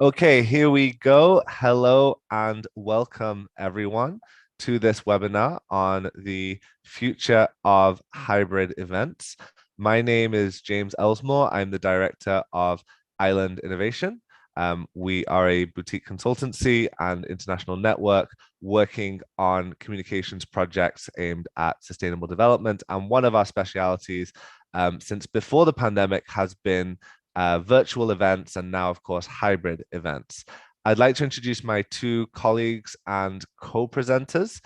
Okay, here we go. Hello and welcome everyone to this webinar on the future of hybrid events. My name is James Elsmore. I'm the director of Island Innovation. We are a boutique consultancy and international network working on communications projects aimed at sustainable development. And one of our specialities since before the pandemic has been virtual events, and now, of course, hybrid events. I'd like to introduce my two colleagues and co-presenters,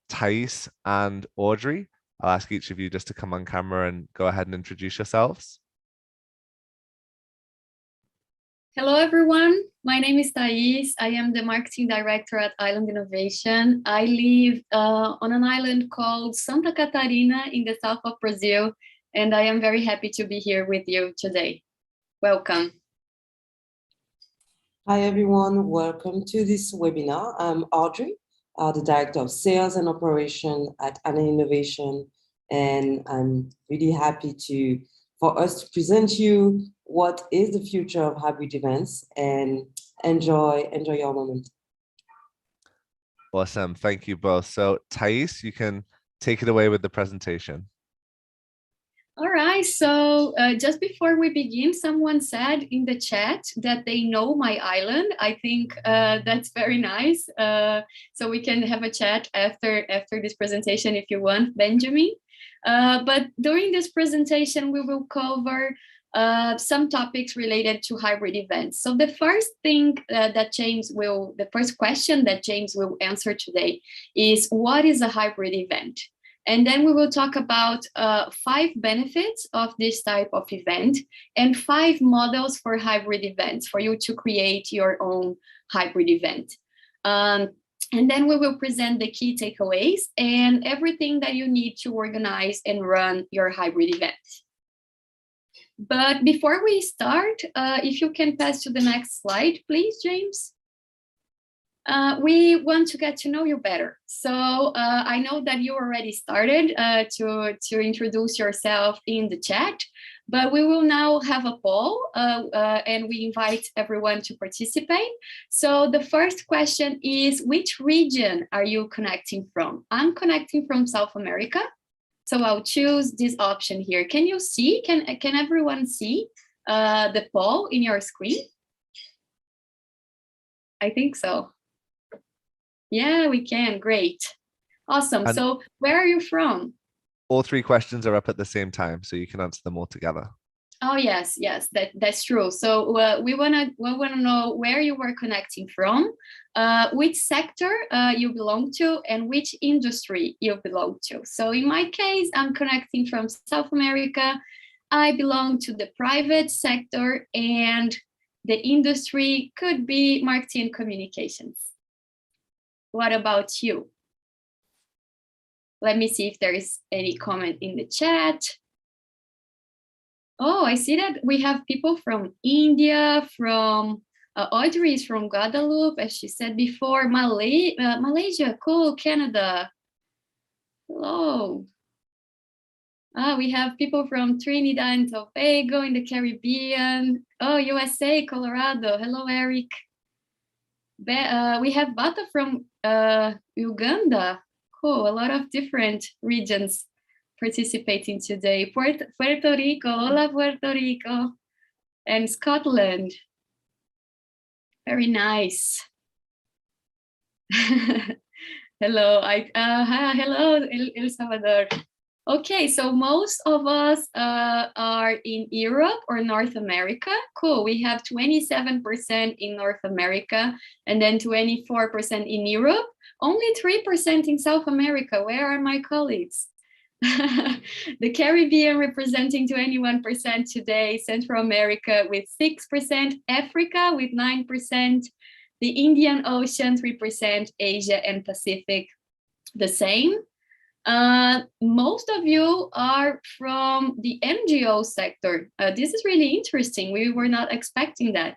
Thais and Audrey. I'll ask each of you just to come on camera and go ahead and introduce yourselves. Hello, everyone. My name is Thais. I am the marketing director at Island Innovation. I live on an island called Santa Catarina in the south of Brazil, and I am very happy to be here with you today. Welcome. Hi, everyone. Welcome to this webinar. I'm Audrey, the Director of Sales and Operation at Island Innovation, and I'm really happy for us to present you what is the future of hybrid events, and enjoy your moment. Awesome. Thank you both. So Thais, you can take it away with the presentation. All right, so just before we begin, someone said in the chat that they know my island. I think that's very nice. So we can have a chat after this presentation if you want, Benjamin. But during this presentation, we will cover some topics related to hybrid events. So the first thing the first question that James will answer today is, what is a hybrid event? And then we will talk about 5 benefits of this type of event and 5 models for hybrid events for you to create your own hybrid event. And then we will present the key takeaways and everything that you need to organize and run your hybrid event. But before we start, if you can pass to the next slide, please, James. We want to get to know you better. So I know that you already started to introduce yourself in the chat, but we will now have a poll and we invite everyone to participate. So the first question is, which region are you connecting from? I'm connecting from South America. So I'll choose this option here. Can you see, can everyone see the poll in your screen? I think so. Yeah, we can. Great. Awesome. And so where are you from? All 3 questions are up at the same time, so you can answer them all together. Oh, yes, that's true. So we wanna know where you were connecting from, which sector you belong to, and which industry you belong to. So in my case, I'm connecting from South America. I belong to the private sector, and the industry could be marketing and communications. What about you? Let me see if there is any comment in the chat. Oh, I see that we have people from India, from Audrey is from Guadeloupe, as she said before, Malaysia, cool, Canada. Hello. We have people from Trinidad and Tobago in the Caribbean. Oh, USA, Colorado. Hello, Eric. We have Bata from Uganda. Cool, a lot of different regions participating today. Puerto Rico, hola Puerto Rico, and Scotland. Very nice. Hello, hello El Salvador. Okay, so most of us are in Europe or North America. Cool, we have 27% in North America and then 24% in Europe. Only 3% in South America. Where are my colleagues? The Caribbean representing 21% today, Central America with 6%, Africa with 9%, the Indian Ocean 3%, Asia and Pacific the same. Most of you are from the NGO sector. This is really interesting. We were not expecting that.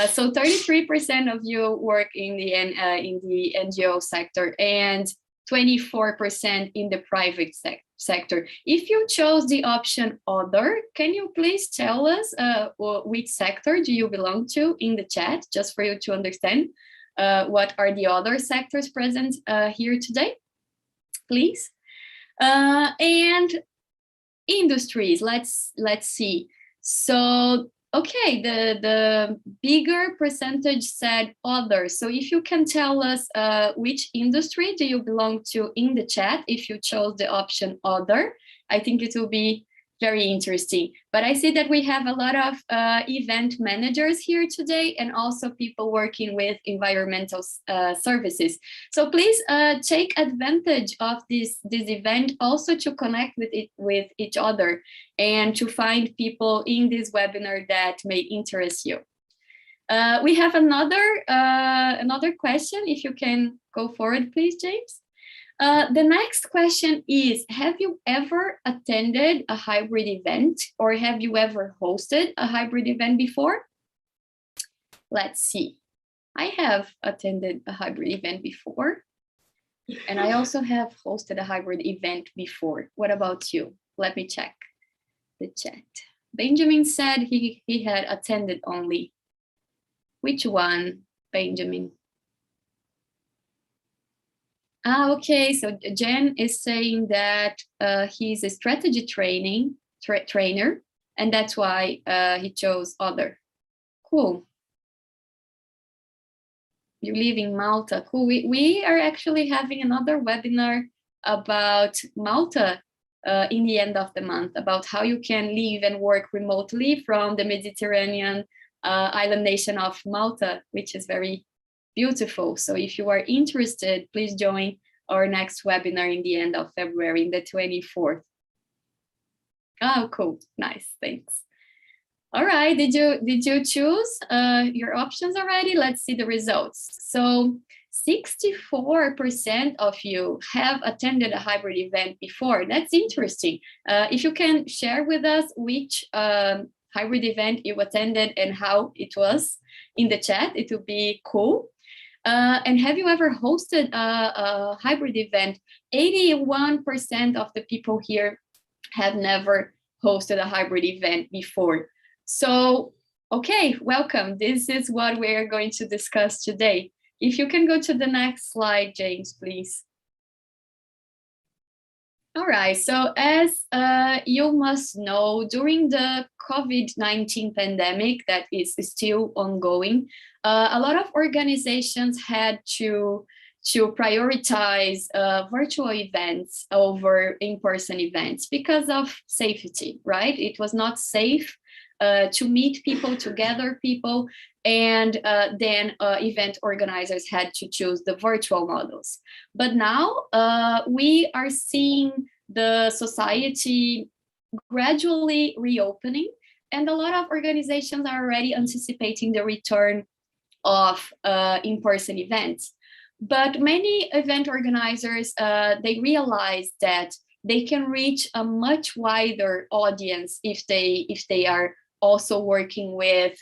So 33% of you work in the NGO sector, and 24% in the private sector. If you chose the option other, can you please tell us which sector do you belong to in the chat, just for you to understand what are the other sectors present here today, please? And industries, let's see. So okay, the bigger percentage said other. So if you can tell us which industry do you belong to in the chat, if you chose the option other, I think it will be very interesting. But I see that we have a lot of event managers here today, and also people working with environmental services. So please take advantage of this event also to connect with each other and to find people in this webinar that may interest you. We have another question. If you can go forward, please, James. The next question is, have you ever attended a hybrid event, or have you ever hosted a hybrid event before? Let's see. I have attended a hybrid event before, and I also have hosted a hybrid event before. What about you? Let me check the chat. Benjamin said he had attended only. Which one, Benjamin? Okay, so Jen is saying that he's a strategy trainer, and that's why he chose other. Cool. You live in Malta. Cool. We are actually having another webinar about Malta in the end of the month, about how you can live and work remotely from the Mediterranean island nation of Malta, which is very beautiful. So if you are interested, please join our next webinar in the end of February, the 24th. Oh, cool. Nice. Thanks. All right. Did you choose your options already? Let's see the results. So 64% of you have attended a hybrid event before. That's interesting. If you can share with us which hybrid event you attended and how it was in the chat, it would be cool. And have you ever hosted a hybrid event? 81% of the people here have never hosted a hybrid event before. So, okay, welcome. This is what we're going to discuss today. If you can go to the next slide, James, please. All right, so as you must know, during the COVID-19 pandemic that is still ongoing, a lot of organizations had to prioritize virtual events over in-person events because of safety, right? It was not safe to meet people, to gather people, and then event organizers had to choose the virtual models. But now we are seeing the society gradually reopening, and a lot of organizations are already anticipating the return of in-person events. But many event organizers, they realize that they can reach a much wider audience if they are also working with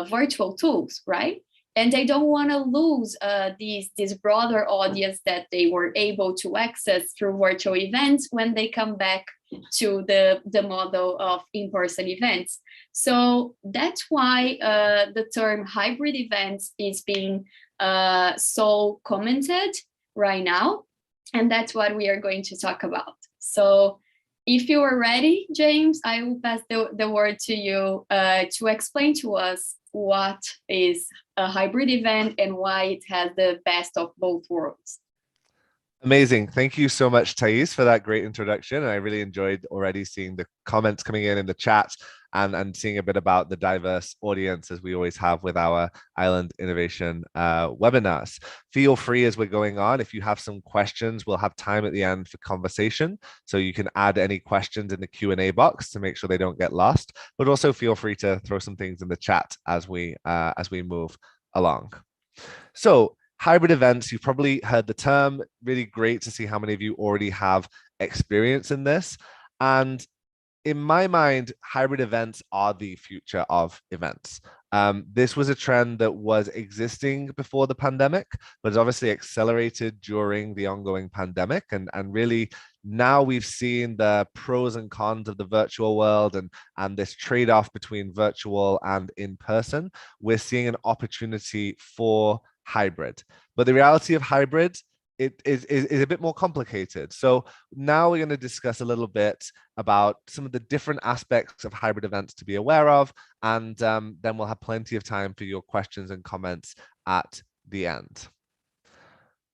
virtual tools, right? And they don't want to lose this broader audience that they were able to access through virtual events when they come back to the model of in-person events. So that's why the term hybrid events is being so commented right now. And that's what we are going to talk about. So if you are ready, James, I will pass the word to you to explain to us what is a hybrid event and why it has the best of both worlds. Amazing. Thank you so much, Thais, for that great introduction. And I really enjoyed already seeing the comments coming in the chat and seeing a bit about the diverse audience as we always have with our Island Innovation webinars. Feel free as we're going on. If you have some questions, we'll have time at the end for conversation. So you can add any questions in the Q&A box to make sure they don't get lost, but also feel free to throw some things in the chat as we move along. So hybrid events, you've probably heard the term. Really great to see how many of you already have experience in this. And in my mind, hybrid events are the future of events. This was a trend that was existing before the pandemic, but it's obviously accelerated during the ongoing pandemic. And really, now we've seen the pros and cons of the virtual world and this trade-off between virtual and in person. We're seeing an opportunity for hybrid. But the reality of hybrid, it is a bit more complicated. So now we're going to discuss a little bit about some of the different aspects of hybrid events to be aware of, and then we'll have plenty of time for your questions and comments at the end.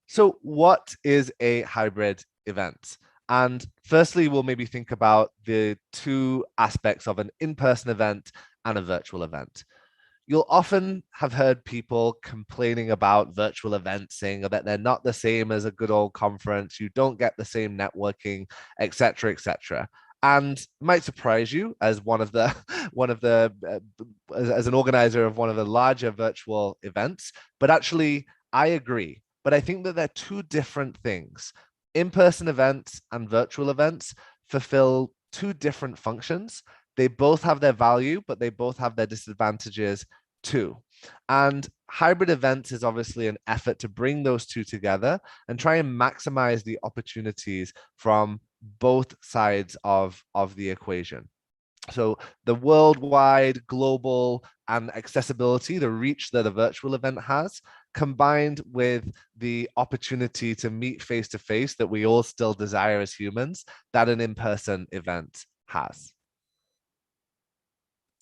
So what is a hybrid event? And firstly, we'll maybe think about the two aspects of an in-person event and a virtual event. You'll often have heard people complaining about virtual events, saying that they're not the same as a good old conference, you don't get the same networking, etc., etc. And it might surprise you as as an organizer of one of the larger virtual events, but actually I agree. But I think that they're two different things. In-person events and virtual events fulfill two different functions. They both have their value, but they both have their disadvantages too. And hybrid events is obviously an effort to bring those two together and try and maximize the opportunities from both sides of the equation. So the worldwide, global, and accessibility, the reach that a virtual event has, combined with the opportunity to meet face to face that we all still desire as humans, that an in-person event has.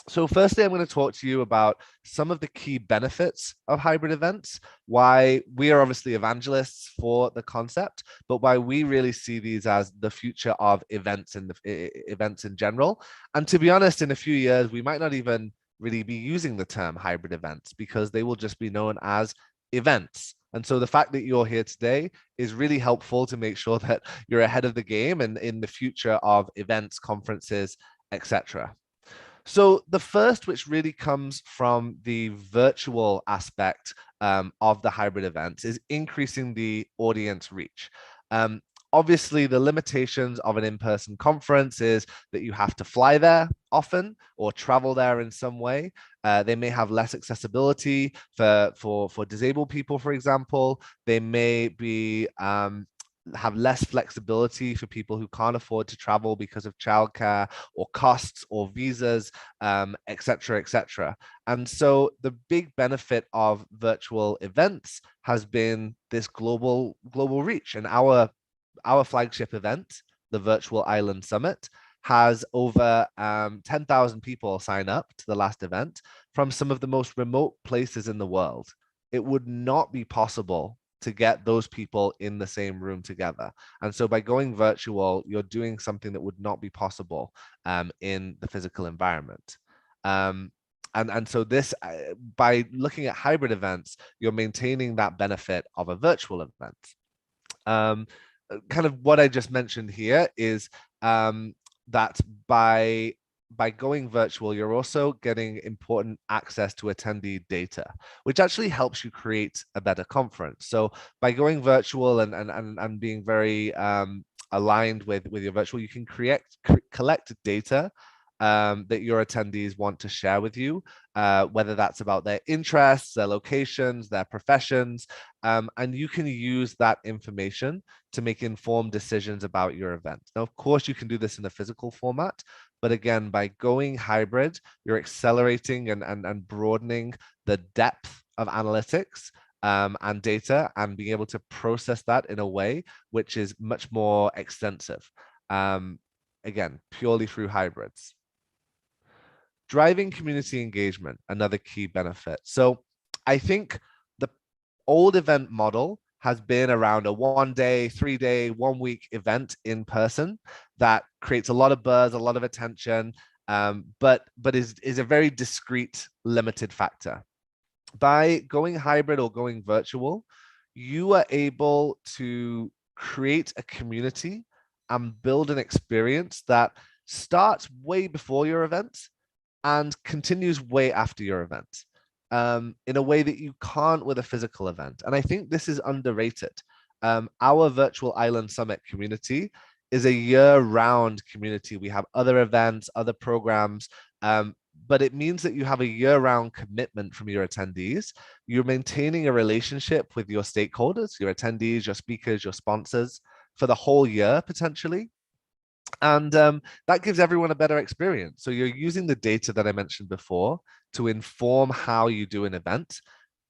So firstly, I'm going to talk to you about some of the key benefits of hybrid events, why we are obviously evangelists for the concept, but why we really see these as the future of events and events in general. And to be honest, in a few years, we might not even really be using the term hybrid events because they will just be known as events. And so the fact that you're here today is really helpful to make sure that you're ahead of the game and in the future of events, conferences, etc. So the first, which really comes from the virtual aspect of the hybrid events, is increasing the audience reach. Obviously, the limitations of an in-person conference is that you have to fly there often or travel there in some way. They may have less accessibility for disabled people, for example. They may be have less flexibility for people who can't afford to travel because of childcare or costs or visas, etc., etc. And so the big benefit of virtual events has been this global reach. And our flagship event, the Virtual Island Summit, has over 10,000 people sign up to the last event from some of the most remote places in the world. It would not be possible to get those people in the same room together. And so by going virtual, you're doing something that would not be possible in the physical environment. And so this, by looking at hybrid events, you're maintaining that benefit of a virtual event. Kind of what I just mentioned here is that by going virtual, you're also getting important access to attendee data, which actually helps you create a better conference. So by going virtual and being very aligned with your virtual, you can collect data that your attendees want to share with you, whether that's about their interests, their locations, their professions, and you can use that information to make informed decisions about your event. Now, of course, you can do this in a physical format, but again, by going hybrid, you're accelerating and broadening the depth of analytics and data and being able to process that in a way which is much more extensive. Again, purely through hybrids. Driving community engagement, another key benefit. So I think the old event model has been around a 1 day, 3 day, 1 week event in person that creates a lot of buzz, a lot of attention, but is a very discrete, limited factor. By going hybrid or going virtual, you are able to create a community and build an experience that starts way before your event and continues way after your event in a way that you can't with a physical event. And I think this is underrated. Our Virtual Island Summit community is a year-round community. We have other events, other programs, but it means that you have a year-round commitment from your attendees. You're maintaining a relationship with your stakeholders, your attendees, your speakers, your sponsors for the whole year, potentially. And that gives everyone a better experience. So you're using the data that I mentioned before to inform how you do an event.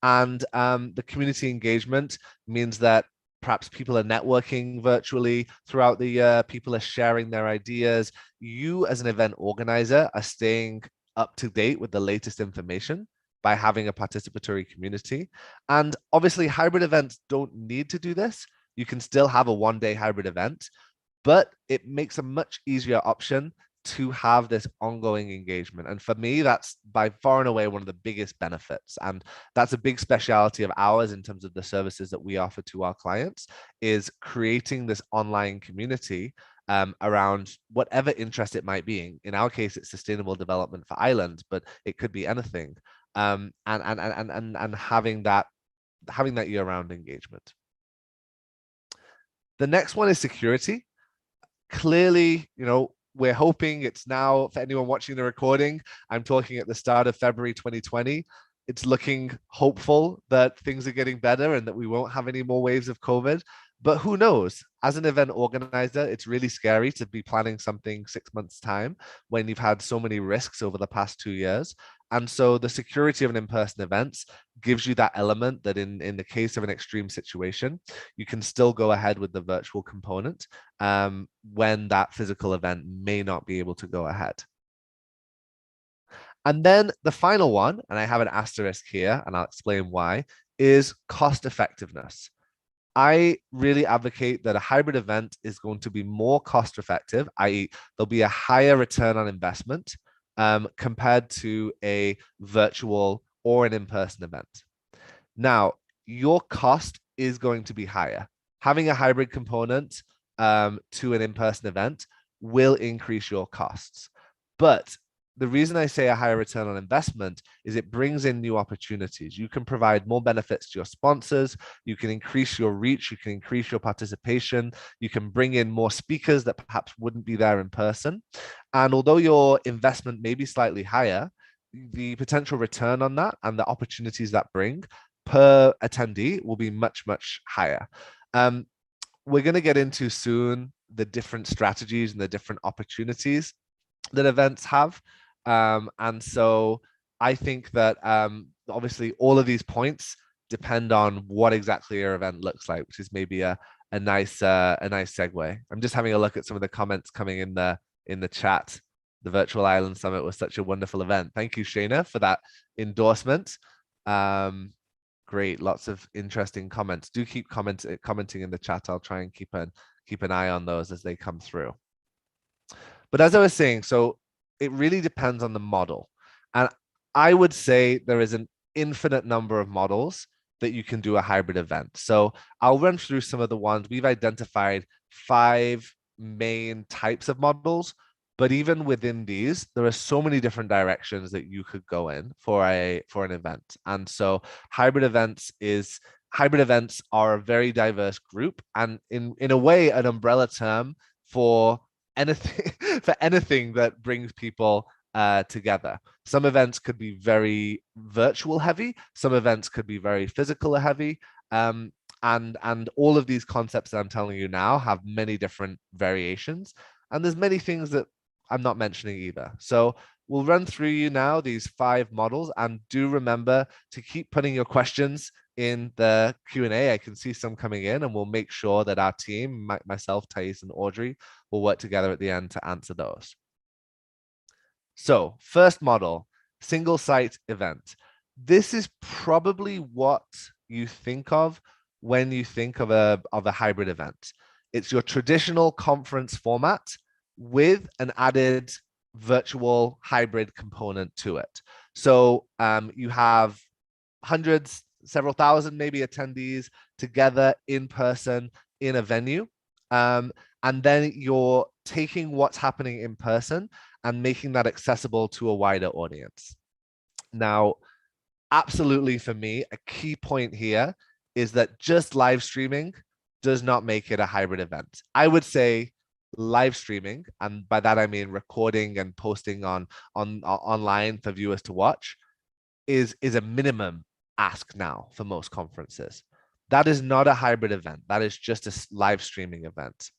And the community engagement means that perhaps people are networking virtually throughout the year, people are sharing their ideas. You, as an event organizer, are staying up to date with the latest information by having a participatory community. And obviously, hybrid events don't need to do this. You can still have a one-day hybrid event, but it makes a much easier option to have this ongoing engagement. And for me, that's by far and away one of the biggest benefits. And that's a big specialty of ours in terms of the services that we offer to our clients, is creating this online community around whatever interest it might be. In our case, it's sustainable development for islands, but it could be anything. And having that year-round engagement. The next one is security. Clearly, we're hoping it's now, for anyone watching the recording, I'm talking at the start of February 2020. It's looking hopeful that things are getting better and that we won't have any more waves of COVID. But who knows? As an event organizer, it's really scary to be planning something 6 months' time when you've had so many risks over the past 2 years. And so the security of an in-person event gives you that element that in the case of an extreme situation, you can still go ahead with the virtual component when that physical event may not be able to go ahead. And then the final one, and I have an asterisk here, and I'll explain why, is cost effectiveness. I really advocate that a hybrid event is going to be more cost effective, i.e., there'll be a higher return on investment compared to a virtual or an in-person event. Now, your cost is going to be higher. Having a hybrid component to an in-person event will increase your costs. But the reason I say a higher return on investment is it brings in new opportunities. You can provide more benefits to your sponsors. You can increase your reach. You can increase your participation. You can bring in more speakers that perhaps wouldn't be there in person. And although your investment may be slightly higher, the potential return on that and the opportunities that bring per attendee will be much, much higher. We're going to get into soon the different strategies and the different opportunities that events have. And so I think that obviously all of these points depend on what exactly your event looks like, which is maybe a nice segue. I'm just having a look at some of the comments coming in the chat. The Virtual Island Summit was such a wonderful event. Thank you, Shayna, for that endorsement. Great, lots of interesting comments. Do keep commenting in the chat. I'll try and keep an eye on those as they come through. But as I was saying, so it really depends on the model. And I would say there is an infinite number of models that you can do a hybrid event. So I'll run through some of the ones. We've identified 5 main types of models, but even within these, there are so many different directions that you could go in for an event. And so hybrid events are a very diverse group, and in a way, an umbrella term for anything that brings people together. Some events could be very virtual heavy. Some events could be very physical heavy. And all of these concepts that I'm telling you now have many different variations. And there's many things that I'm not mentioning either. So we'll run through you now these 5 models, and do remember to keep putting your questions in the Q&A. I can see some coming in, and we'll make sure that our team, myself, Thais, and Audrey, will work together at the end to answer those. So first model, single site event. This is probably what you think of when you think of a hybrid event. It's your traditional conference format with an added virtual hybrid component to it. So you have hundreds, several thousand maybe attendees together in person in a venue. And then you're taking what's happening in person and making that accessible to a wider audience. Now, absolutely for me, a key point here is that just live streaming does not make it a hybrid event. I would say live streaming, and by that I mean recording and posting online for viewers to watch, is a minimum ask now for most conferences. That is not a hybrid event. That is just a live streaming event.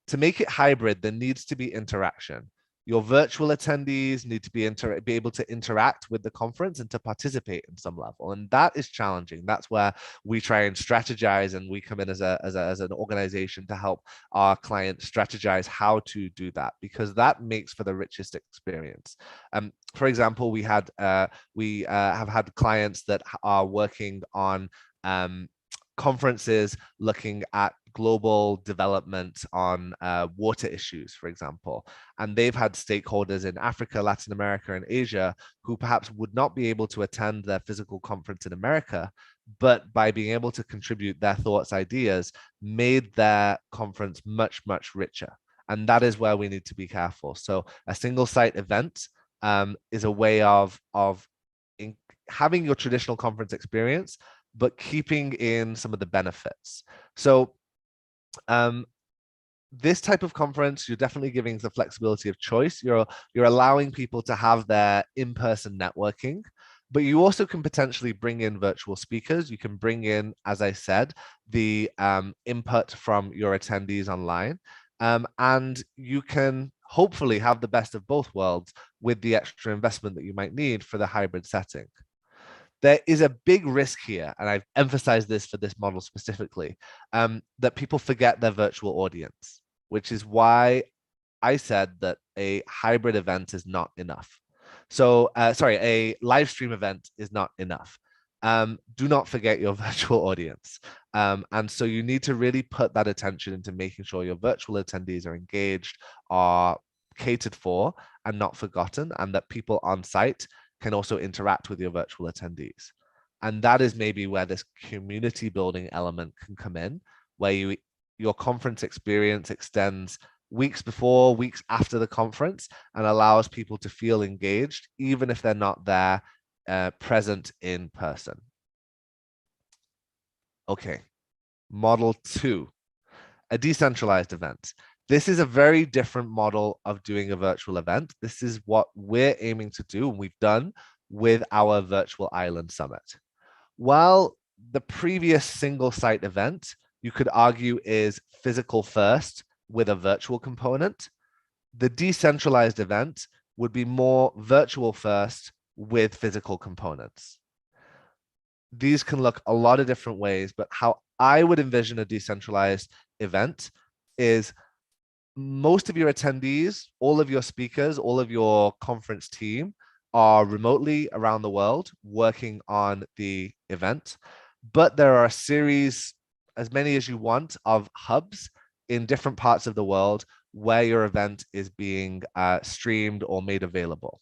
To make it hybrid, there needs to be interaction. Your virtual attendees need to be able to interact with the conference and to participate in some level. And that is challenging. That's where we try and strategize, and we come in as an organization to help our clients strategize how to do that, because that makes for the richest experience. For example, we have had clients that are working on conferences looking at global development on water issues, for example. And they've had stakeholders in Africa, Latin America, and Asia who perhaps would not be able to attend their physical conference in America, but by being able to contribute their thoughts, ideas, made their conference much, much richer. And that is where we need to be careful. So a single site event is a way of having your traditional conference experience, but keeping in some of the benefits. So this type of conference, you're definitely giving the flexibility of choice. You're allowing people to have their in-person networking, but you also can potentially bring in virtual speakers. You can bring in, as I said, the input from your attendees online, and you can hopefully have the best of both worlds with the extra investment that you might need for the hybrid setting. There is a big risk here, and I've emphasized this for this model specifically, that people forget their virtual audience, which is why I said that a hybrid event is not enough. So, sorry, a live stream event is not enough. Do not forget your virtual audience. And so you need to really put that attention into making sure your virtual attendees are engaged, are catered for, and not forgotten, and that people on site can also interact with your virtual attendees. And that is maybe where this community building element can come in, where your conference experience extends weeks before, weeks after the conference, and allows people to feel engaged, even if they're not there present in person. Okay, model 2, a decentralized event. This is a very different model of doing a virtual event. This is what we're aiming to do, and we've done with our virtual island summit. While the previous single site event, you could argue, is physical first with a virtual component, the decentralized event would be more virtual first with physical components. These can look a lot of different ways, but how I would envision a decentralized event is most of your attendees, all of your speakers, all of your conference team are remotely around the world working on the event, but there are a series, as many as you want, of hubs in different parts of the world where your event is being streamed or made available.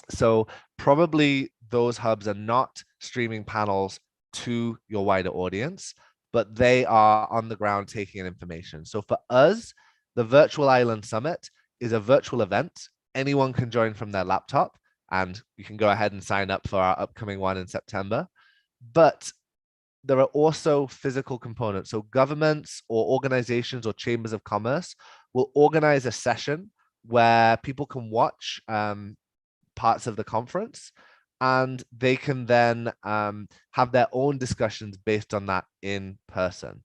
So probably those hubs are not streaming panels to your wider audience, but they are on the ground taking in information. So for us, the Virtual Island Summit is a virtual event. Anyone can join from their laptop, and you can go ahead and sign up for our upcoming one in September. But there are also physical components. So governments or organizations or chambers of commerce will organize a session where people can watch parts of the conference, and they can then have their own discussions based on that in person.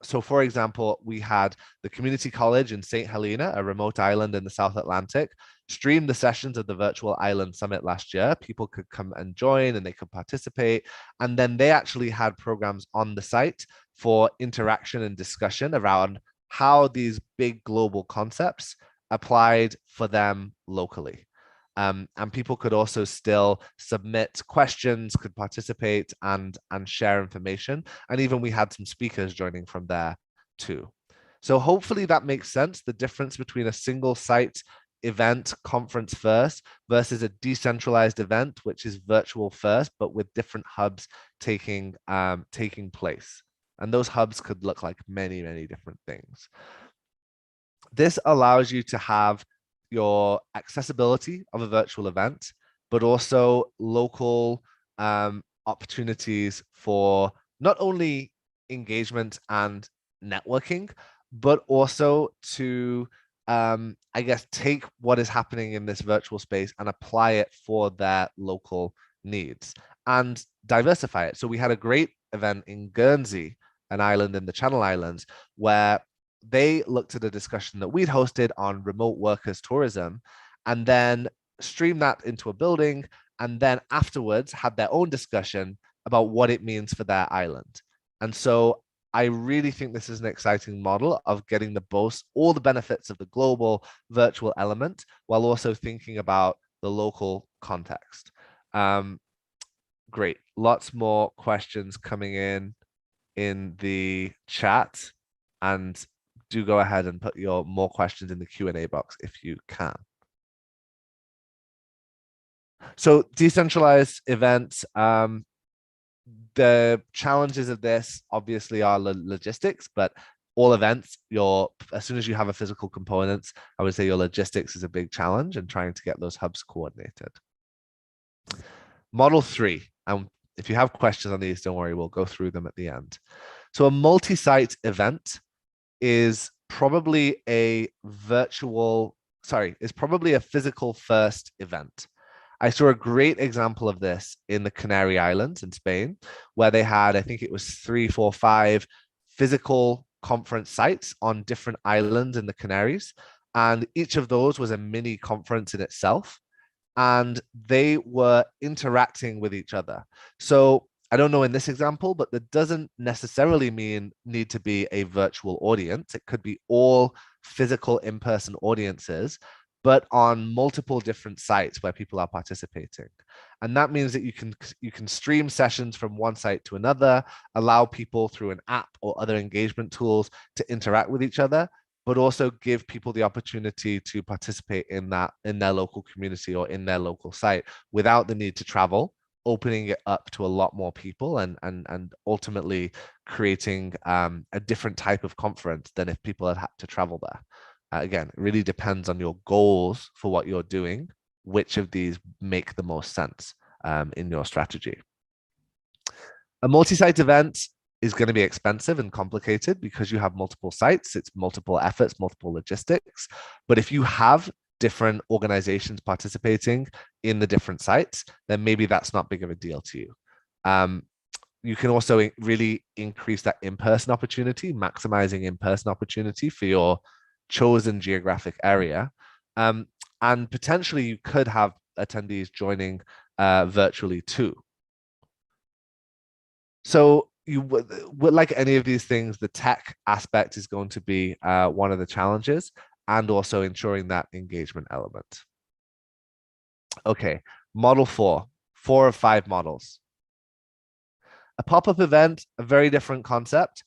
So for example, we had the community college in St. Helena, a remote island in the South Atlantic, stream the sessions of the Virtual Island Summit last year. People could come and join and they could participate. And then they actually had programs on the site for interaction and discussion around how these big global concepts applied for them locally. And people could also still submit questions, could participate and share information. And even we had some speakers joining from there too. So hopefully that makes sense, the difference between a single site event conference first versus a decentralized event, which is virtual first, but with different hubs taking place. And those hubs could look like many, many different things. This allows you to have your accessibility of a virtual event, but also local opportunities for not only engagement and networking, but also to, I guess, take what is happening in this virtual space and apply it for their local needs and diversify it. So we had a great event in Guernsey, an island in the Channel Islands, where they looked at a discussion that we'd hosted on remote workers tourism and then streamed that into a building, and then afterwards had their own discussion about what it means for their island. And so I really think this is an exciting model of getting all the benefits of the global virtual element while also thinking about the local context. Great. Lots more questions coming in the chat, and do go ahead and put your more questions in the Q&A box if you can. So decentralized events, the challenges of this obviously are logistics, but all events, as soon as you have a physical components, I would say your logistics is a big challenge and trying to get those hubs coordinated. Model 3, and if you have questions on these, don't worry, we'll go through them at the end. So a multi-site event is probably a physical first event. I saw a great example of this in the Canary Islands in Spain, where they had, I think it was 3, 4, 5 physical conference sites on different islands in the Canaries. And each of those was a mini conference in itself. And they were interacting with each other. So I don't know in this example, but that doesn't necessarily need to be a virtual audience. It could be all physical in-person audiences, but on multiple different sites where people are participating. And that means that you can stream sessions from one site to another, allow people through an app or other engagement tools to interact with each other, but also give people the opportunity to participate in their local community or in their local site without the need to travel, opening it up to a lot more people and ultimately creating a different type of conference than if people had to travel there. Again, it really depends on your goals for what you're doing, which of these make the most sense in your strategy. A multi-site event is going to be expensive and complicated because you have multiple sites, it's multiple efforts, multiple logistics. But if you have different organizations participating in the different sites, then maybe that's not big of a deal to you. You can also really increase that in-person opportunity, maximizing in-person opportunity for your chosen geographic area. And potentially you could have attendees joining virtually too. So you would, like any of these things, the tech aspect is going to be one of the challenges, and also ensuring that engagement element. Okay, model 4 of 5 models. A pop-up event, a very different concept,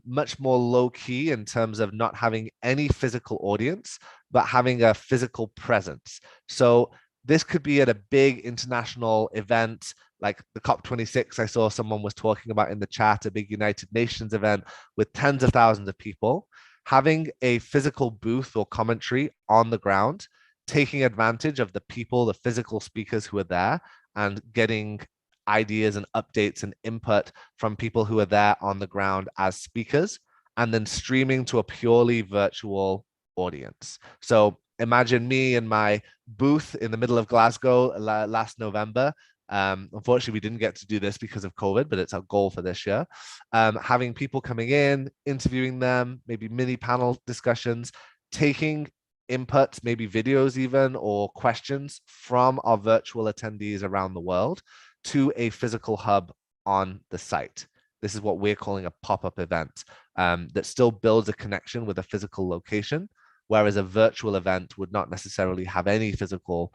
much more low-key in terms of not having any physical audience, but having a physical presence. So this could be at a big international event like the COP26. I saw someone was talking about in the chat, a big United Nations event with tens of thousands of people. Having a physical booth or commentary on the ground, taking advantage of the people, the physical speakers who are there, and getting ideas and updates and input from people who are there on the ground as speakers, and then streaming to a purely virtual audience. So imagine me in my booth in the middle of Glasgow last November. Unfortunately, we didn't get to do this because of COVID, but it's our goal for this year. Having people coming in, interviewing them, maybe mini panel discussions, taking inputs, maybe videos even, or questions from our virtual attendees around the world to a physical hub on the site. This is what we're calling a pop-up event that still builds a connection with a physical location, whereas a virtual event would not necessarily have any physical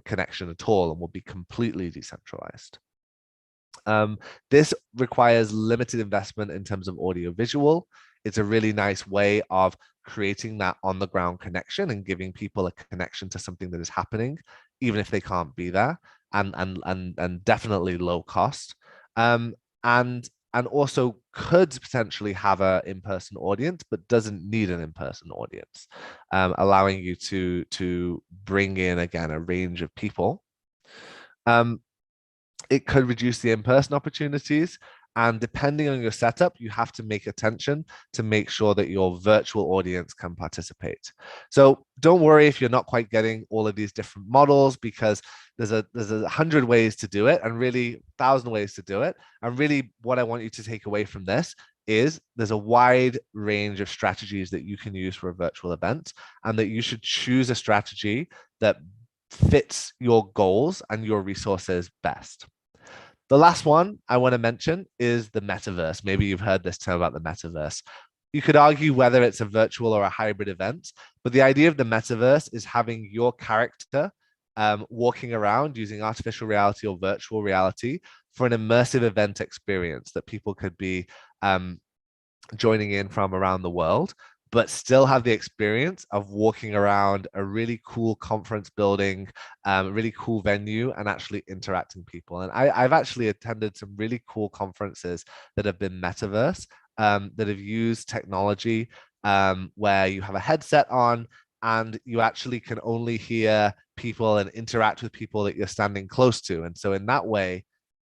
connection at all and will be completely decentralized. This requires limited investment in terms of audio-visual. It's a really nice way of creating that on-the-ground connection and giving people a connection to something that is happening, even if they can't be there, and definitely low cost. And also could potentially have an in-person audience, but doesn't need an in-person audience, allowing you to bring in, again, a range of people. It could reduce the in-person opportunities And depending on your setup, you have to make attention to make sure that your virtual audience can participate. So don't worry if you're not quite getting all of these different models, because there's a hundred ways to do it, and really 1,000 ways to do it. And really what I want you to take away from this is there's a wide range of strategies that you can use for a virtual event, and that you should choose a strategy that fits your goals and your resources best. The last one I want to mention is the metaverse. Maybe you've heard this term about the metaverse. You could argue whether it's a virtual or a hybrid event, but the idea of the metaverse is having your character walking around using artificial reality or virtual reality for an immersive event experience that people could be joining in from around the world, but still have the experience of walking around a really cool conference building, a really cool venue, and actually interacting people. And I've actually attended some really cool conferences that have been metaverse, that have used technology, where you have a headset on and you actually can only hear people and interact with people that you're standing close to. And so in that way,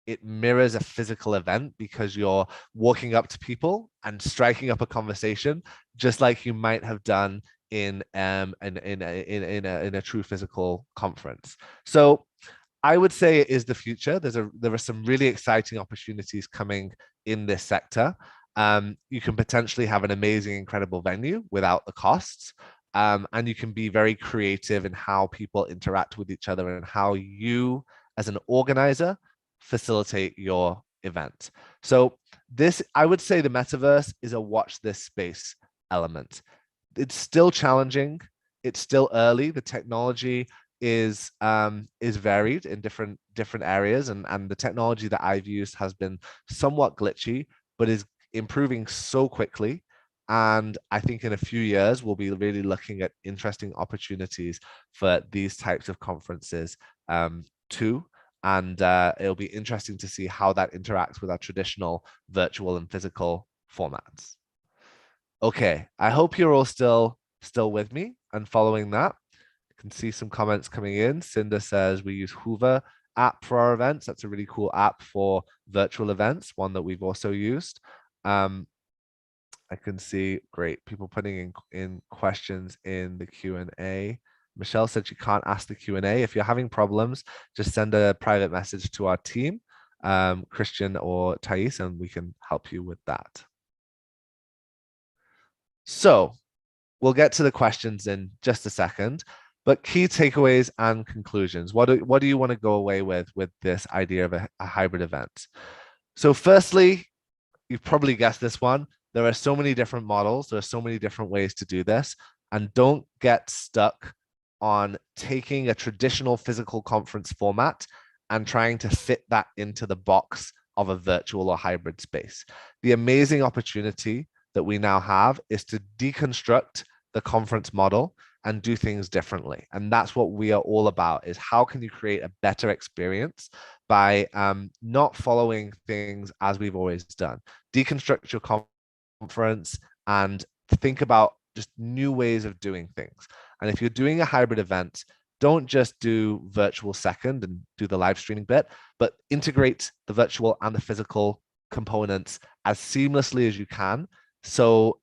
it mirrors a physical event, because you're walking up to people and striking up a conversation, just like you might have done in a true physical conference. So I would say it is the future. There are some really exciting opportunities coming in this sector. You can potentially have an amazing, incredible venue without the costs. And you can be very creative in how people interact with each other and how you, as an organizer, facilitate your event. So this, I would say the metaverse is a watch this space element. It's still challenging. It's still early. The technology is varied in different areas, and the technology that I've used has been somewhat glitchy, but is improving so quickly. And I think in a few years, we'll be really looking at interesting opportunities for these types of conferences too. And it'll be interesting to see how that interacts with our traditional virtual and physical formats. Okay, I hope you're all still with me and following that. I can see some comments coming in. Cinda says we use Hoover app for our events. That's a really cool app for virtual events, one that we've also used. I can see great people putting in questions in the Q&A. Michelle said she can't ask the Q&A. If you're having problems, just send a private message to our team, Christian or Thais, and we can help you with that. So we'll get to the questions in just a second, but key takeaways and conclusions. What do you want to go away with this idea of a hybrid event? So firstly, you've probably guessed this one. There are so many different models. There are so many different ways to do this. And don't get stuck on taking a traditional physical conference format and trying to fit that into the box of a virtual or hybrid space. The amazing opportunity that we now have is to deconstruct the conference model and do things differently. And that's what we are all about, is how can you create a better experience by not following things as we've always done. Deconstruct your conference and think about just new ways of doing things. And if you're doing a hybrid event, don't just do virtual second and do the live streaming bit, but integrate the virtual and the physical components as seamlessly as you can, so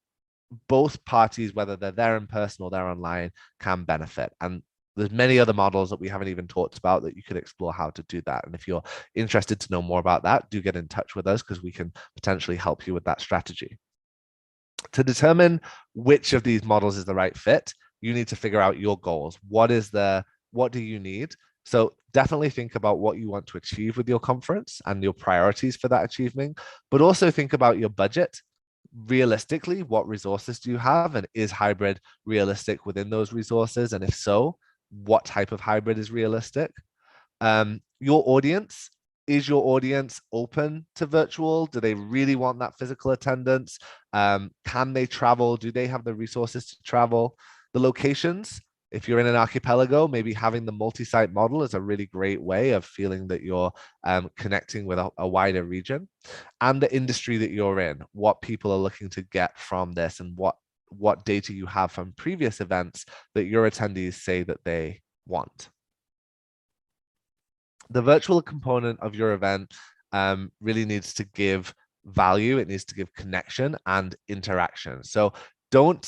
both parties, whether they're there in person or they're online, can benefit. And there's many other models that we haven't even talked about that you could explore how to do that. And if you're interested to know more about that, do get in touch with us, because we can potentially help you with that strategy. To determine which of these models is the right fit, you need to figure out your goals. What do you need? So definitely think about what you want to achieve with your conference and your priorities for that achievement, but also think about your budget. Realistically, what resources do you have, and is hybrid realistic within those resources? And if so, what type of hybrid is realistic? Your audience, is your audience open to virtual? Do they really want that physical attendance? Can they travel? Do they have the resources to travel? The locations, if you're in an archipelago, maybe having the multi-site model is a really great way of feeling that you're connecting with a wider region. And the industry that you're in, what people are looking to get from this, and what data you have from previous events that your attendees say that they want. The virtual component of your event really needs to give value, it needs to give connection and interaction. So don't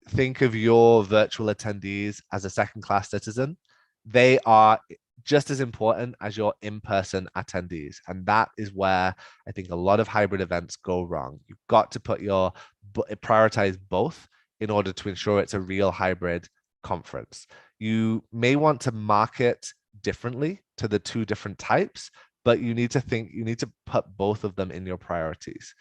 think of your virtual attendees as a second-class citizen. They are just as important as your in-person attendees. And that is where I think a lot of hybrid events go wrong. You've got to prioritize both in order to ensure it's a real hybrid conference. You may want to market differently to the two different types, but you need to put both of them in your priorities.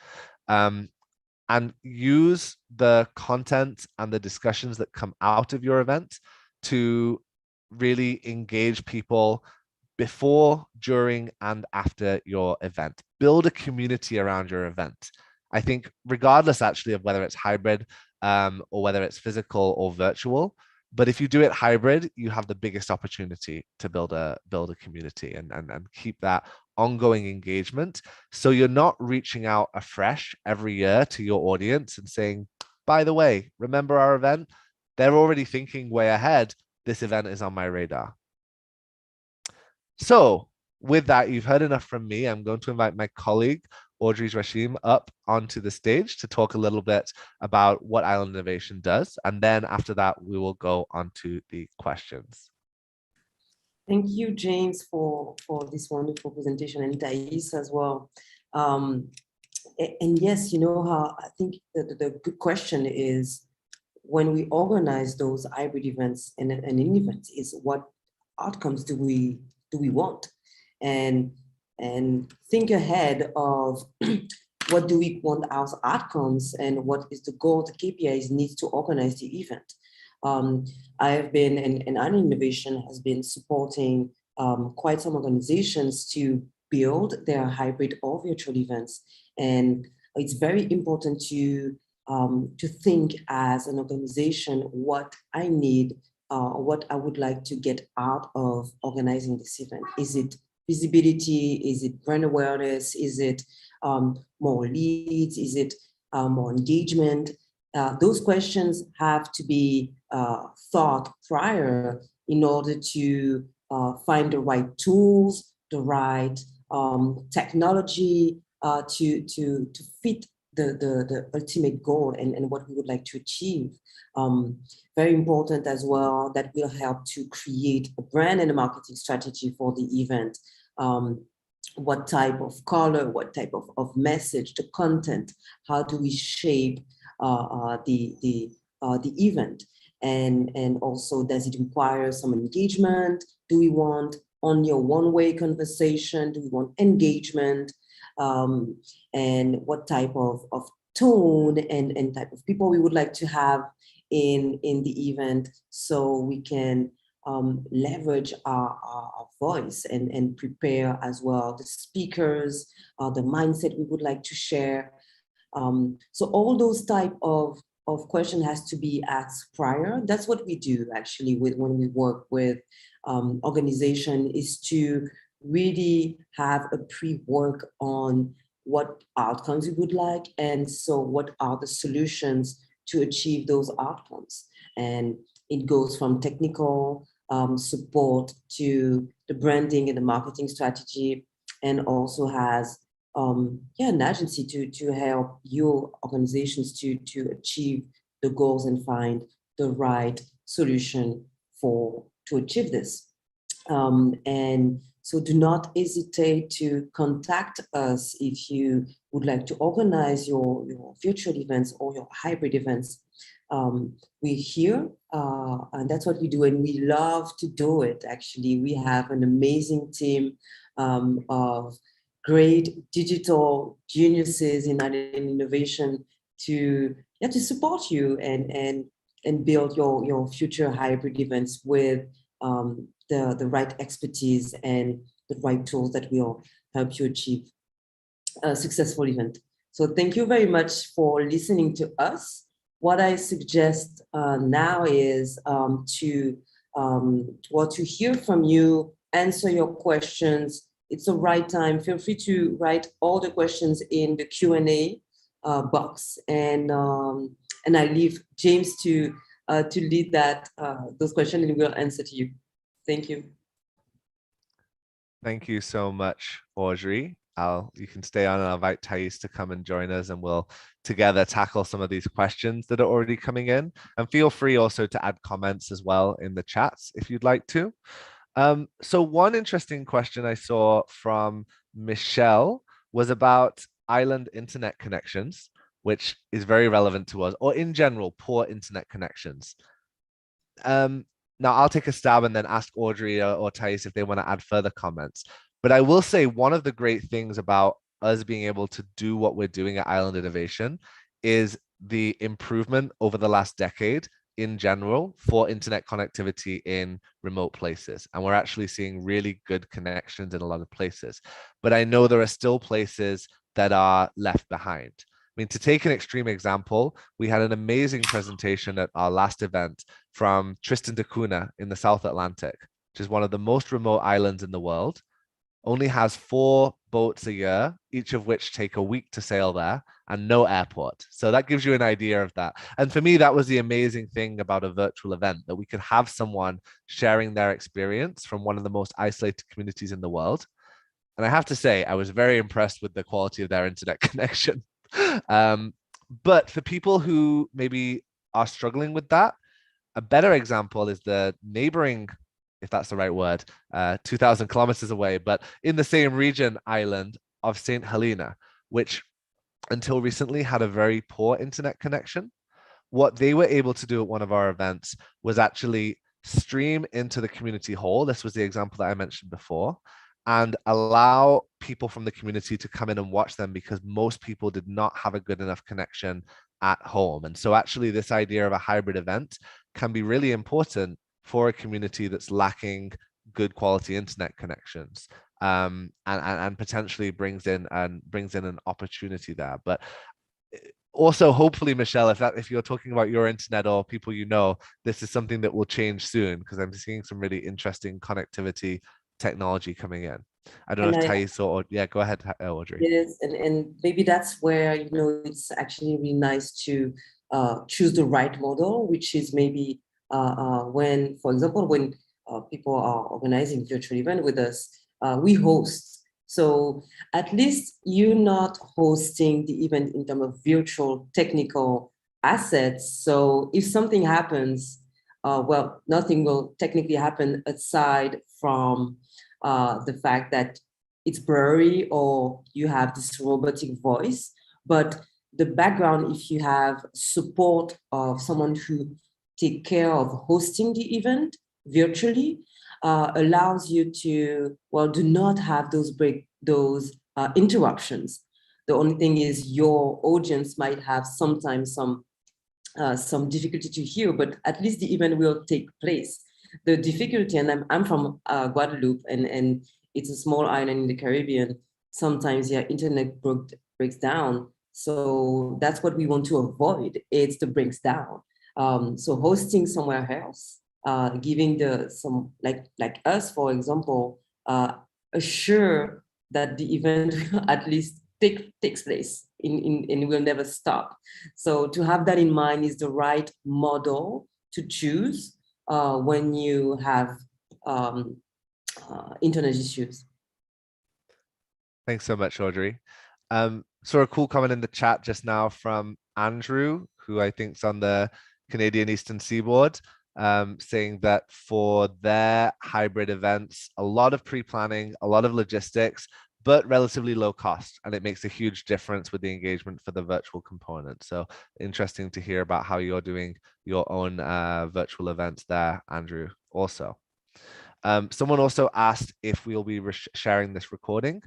And use the content and the discussions that come out of your event to really engage people before, during, and after your event. Build a community around your event. I think regardless actually of whether it's hybrid or whether it's physical or virtual, but if you do it hybrid, you have the biggest opportunity to build a community and keep that ongoing engagement. So you're not reaching out afresh every year to your audience and saying, by the way, remember our event? They're already thinking way ahead. This event is on my radar. So with that, you've heard enough from me. I'm going to invite my colleague, Audrey Rashim, up onto the stage to talk a little bit about what Island Innovation does. And then after that, we will go on to the questions. Thank you, James, for this wonderful presentation, and Thais as well. And yes, you know how I think the good question is, when we organize those hybrid events and an event, is what outcomes do we want, and think ahead of what do we want as outcomes, and what is the goal, the KPIs needs to organize the event. I have been, and Island Innovation has been supporting quite some organizations to build their hybrid or virtual events. And it's very important to think as an organization what I need, what I would like to get out of organizing this event. Is it visibility? Is it brand awareness? Is it more leads? Is it more engagement? Those questions have to be thought prior in order to find the right tools, the right technology to fit the ultimate goal and what we would like to achieve. Very important as well, that will help to create a brand and a marketing strategy for the event. What type of color, what type of message, the content, how do we shape the event, and also, does it require some engagement? Do we want only a one-way conversation? Do we want engagement? And what type of tone and type of people we would like to have in the event, so we can leverage our voice and prepare as well the speakers, the mindset we would like to share. So all those type of question has to be asked prior. That's what we do actually when we work with organization, is to really have a pre-work on what outcomes we would like, and so what are the solutions to achieve those outcomes. And it goes from technical support to the branding and the marketing strategy, and also has an agency to help your organizations to achieve the goals and find the right solution to achieve this. And so do not hesitate to contact us if you would like to organize your virtual events or your hybrid events. We're here, and that's what we do, and we love to do it. Actually, we have an amazing team of great digital geniuses in innovation to support you and build your future hybrid events with the right expertise and the right tools that will help you achieve a successful event. So thank you very much for listening to us. What I suggest now is to hear from you, answer your questions. It's the right time. Feel free to write all the questions in the Q&A box, and I leave James to lead those questions, and we'll answer to you. Thank you. Thank you so much, Audrey. You can stay on, and I'll invite Thais to come and join us, and we'll together tackle some of these questions that are already coming in. And feel free also to add comments as well in the chats if you'd like to. So one interesting question I saw from Michelle was about island internet connections, which is very relevant to us, or in general, poor internet connections. Now I'll take a stab and then ask Audrey or Thais if they want to add further comments. But I will say one of the great things about us being able to do what we're doing at Island Innovation is the improvement over the last decade in general for internet connectivity in remote places. And we're actually seeing really good connections in a lot of places. But I know there are still places that are left behind. I mean, to take an extreme example, we had an amazing presentation at our last event from Tristan da Cunha in the South Atlantic, which is one of the most remote islands in the world. Only has 4 boats a year, each of which take a week to sail there, and no airport. So that gives you an idea of that. And for me, that was the amazing thing about a virtual event, that we could have someone sharing their experience from one of the most isolated communities in the world. And I have to say, I was very impressed with the quality of their internet connection. But for people who maybe are struggling with that, a better example is the neighboring, if that's the right word, 2,000 kilometers away, but in the same region, island of St. Helena, which until recently had a very poor internet connection. What they were able to do at one of our events was actually stream into the community hall. This was the example that I mentioned before, and allow people from the community to come in and watch them, because most people did not have a good enough connection at home. And so actually this idea of a hybrid event can be really important for a community that's lacking good quality internet connections, and potentially brings in an opportunity there. But also, hopefully, Michelle, if you're talking about your internet or people you know, this is something that will change soon, because I'm seeing some really interesting connectivity technology coming in. I don't know if Thais or yeah, go ahead, Audrey. Yes, and maybe that's where, you know, it's actually really nice to choose the right model, which is maybe when, for example, when people are organizing virtual event with us, we host. So at least you're not hosting the event in terms of virtual technical assets. So if something happens, well, nothing will technically happen aside from the fact that it's blurry or you have this robotic voice. But the background, if you have support of someone who take care of hosting the event virtually, allows you to, well, do not have those interruptions. The only thing is your audience might have sometimes some difficulty to hear, but at least the event will take place. The difficulty, and I'm from Guadeloupe, and it's a small island in the Caribbean. Sometimes your internet breaks down. So that's what we want to avoid. It's the breaks down. So hosting somewhere else, giving some like us, for example, assure that the event at least takes place and will never stop. So to have that in mind is the right model to choose when you have internet issues. Thanks so much, Audrey. Saw a cool comment in the chat just now from Andrew, who I think is on the Canadian Eastern Seaboard, saying that for their hybrid events, a lot of pre-planning, a lot of logistics, but relatively low cost. And it makes a huge difference with the engagement for the virtual component. So interesting to hear about how you're doing your own virtual events there, Andrew, also. Someone also asked if we'll be sharing this recording.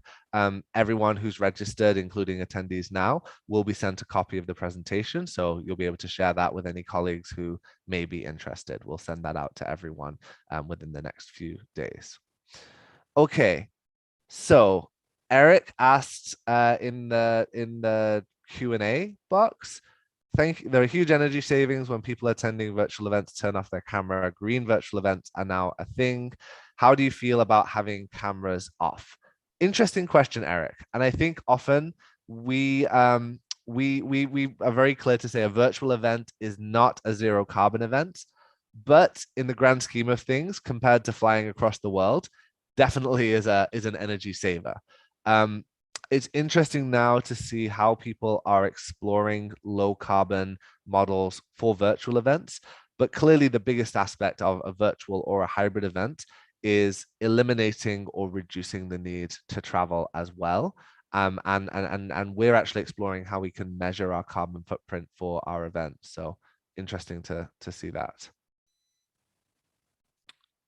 Everyone who's registered, including attendees now, will be sent a copy of the presentation. So you'll be able to share that with any colleagues who may be interested. We'll send that out to everyone within the next few days. Okay, so Eric asked in the Q&A box, there are huge energy savings when people attending virtual events turn off their camera. Green virtual events are now a thing. How do you feel about having cameras off? Interesting question, Eric. And I think often we are very clear to say a virtual event is not a zero carbon event, but in the grand scheme of things, compared to flying across the world, definitely is an energy saver. it's interesting now to see how people are exploring low carbon models for virtual events. But clearly, the biggest aspect of a virtual or a hybrid event is eliminating or reducing the need to travel as well. And we're actually exploring how we can measure our carbon footprint for our events. So interesting to see that.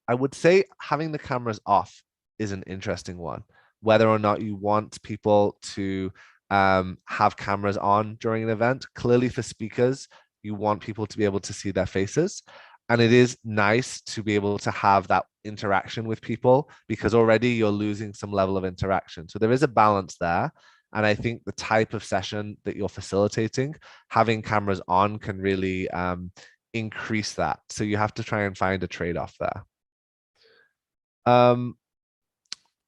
I would say having the cameras off is an interesting one. Whether or not you want people to have cameras on during an event, clearly for speakers, you want people to be able to see their faces. And it is nice to be able to have that interaction with people because already you're losing some level of interaction. So there is a balance there. And I think the type of session that you're facilitating, having cameras on can really increase that. So you have to try and find a trade-off there.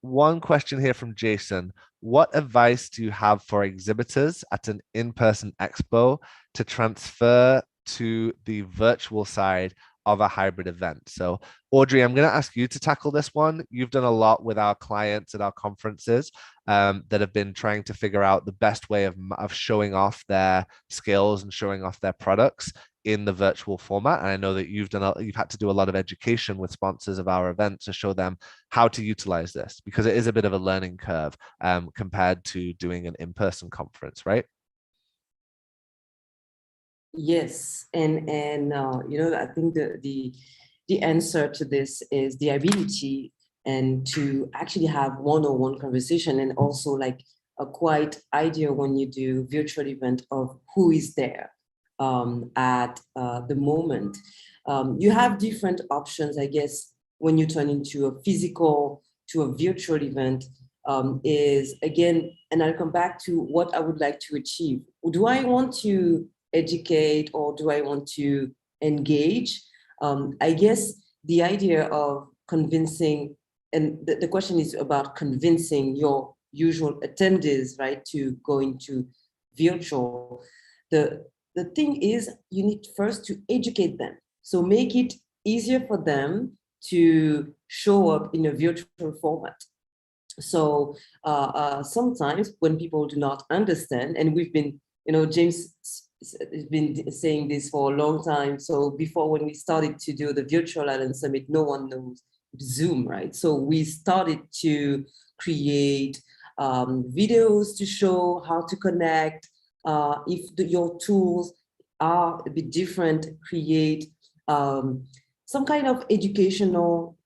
One question here from Jason. What advice do you have for exhibitors at an in-person expo to transfer to the virtual side of a hybrid event? So Audrey, I'm going to ask you to tackle this one. You've done a lot with our clients at our conferences that have been trying to figure out the best way of showing off their skills and showing off their products in the virtual format. And I know that you've had to do a lot of education with sponsors of our event to show them how to utilize this because it is a bit of a learning curve compared to doing an in-person conference, right? Yes, and I think the answer to this is the ability and to actually have one-on-one conversation, and also like a quite idea when you do virtual event of who is there at the moment. You have different options, I guess, when you turn into a physical to a virtual event. Is again, and I'll come back to what I would like to achieve. Do I want to educate or do I want to engage? I guess the idea of convincing, and the question is about convincing your usual attendees, right, to go into virtual. The thing is, you need first to educate them. So make it easier for them to show up in a virtual format. So sometimes when people do not understand, and we've been, James has been saying this for a long time. So before, when we started to do the Virtual Island Summit, no one knows Zoom, right? So we started to create videos to show how to connect. If your tools are a bit different, create some kind of educational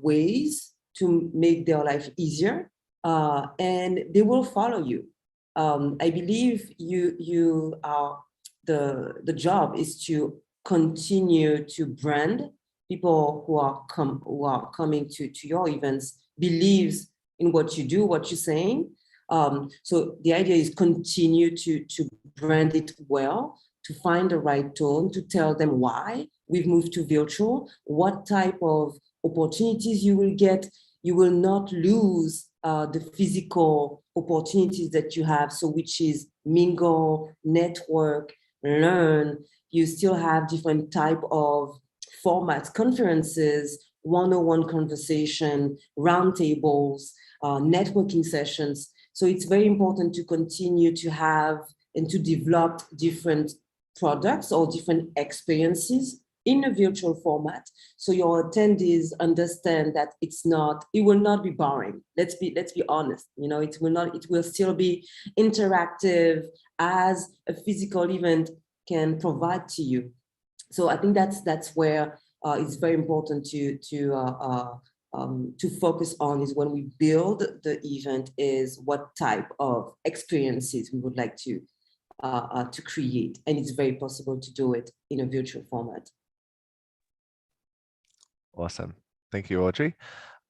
ways to make their life easier, and they will follow you. I believe you are the job is to continue to brand people who are coming to your events, believes in what you do, what you're saying. So the idea is continue to brand it well, to find the right tone, to tell them why we've moved to virtual, what type of opportunities you will get. You will not lose the physical opportunities that you have, so which is mingle, network, learn. You still have different type of formats, conferences, one-on-one conversation, roundtables, networking sessions. So it's very important to continue to have and to develop different products or different experiences in a virtual format, so your attendees understand that it will not be boring. Let's be honest. It will still be interactive as a physical event can provide to you. So I think that's where it's very important to focus on, is when we build the event, is what type of experiences we would like to create, and it's very possible to do it in a virtual format. Awesome. Thank you, Audrey.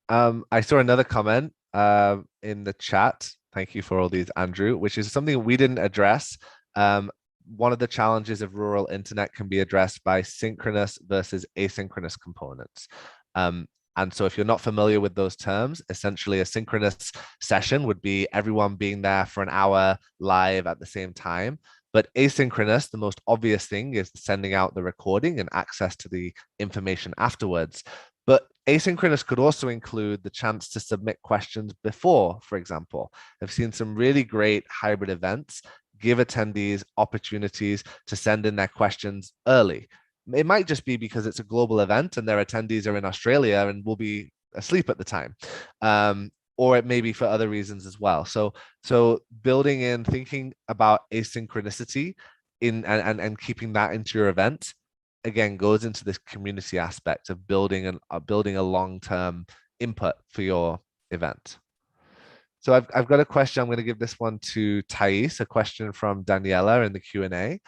I saw another comment in the chat. Thank you for all these, Andrew, which is something we didn't address. One of the challenges of rural internet can be addressed by synchronous versus asynchronous components. And so if you're not familiar with those terms, essentially a synchronous session would be everyone being there for an hour live at the same time. But asynchronous, the most obvious thing is sending out the recording and access to the information afterwards. But Asynchronous could also include the chance to submit questions before, for example. I've seen some really great hybrid events give attendees opportunities to send in their questions early. It might just be because it's a global event and their attendees are in Australia and will be asleep at the time. Or it may be for other reasons as well. So building in, thinking about asynchronicity and keeping that into your event again goes into this community aspect of building a long-term input for your event. So I've got a question. I'm going to give this one to Thais, a question from Daniela in the Q&A.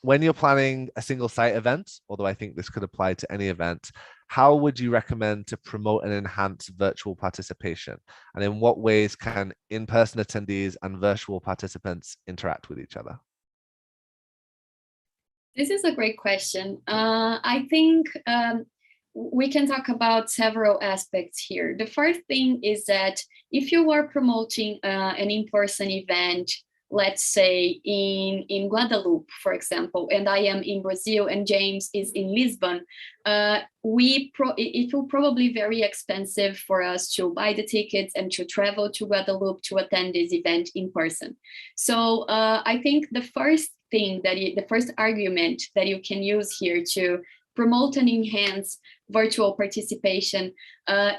When you're planning a single site event, although I think this could apply to any event, how would you recommend to promote and enhance virtual participation? And in what ways can in-person attendees and virtual participants interact with each other? This is a great question. I think we can talk about several aspects here. The first thing is that if you are promoting an in-person event, let's say in Guadeloupe, for example, and I am in Brazil and James is in Lisbon, it will probably be very expensive for us to buy the tickets and to travel to Guadeloupe to attend this event in person. So I think the first thing the first argument that you can use here to promote and enhance virtual participation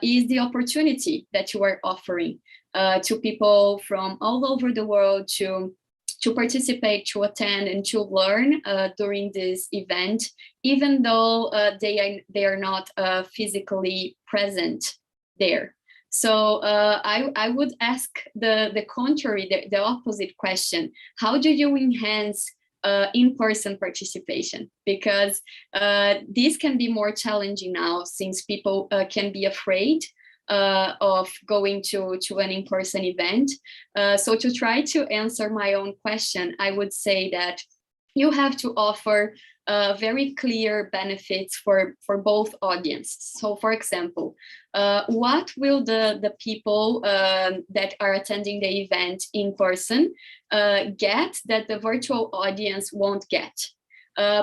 is the opportunity that you are offering to people from all over the world to participate, to attend, and to learn during this event, even though they are not physically present there. So I would ask the contrary, the opposite question: how do you enhance in-person participation? Because this can be more challenging now, since people can be afraid of going to an in-person event. So to try to answer my own question, I would say that you have to offer very clear benefits for both audiences. So for example, what will the people that are attending the event in person get that the virtual audience won't get?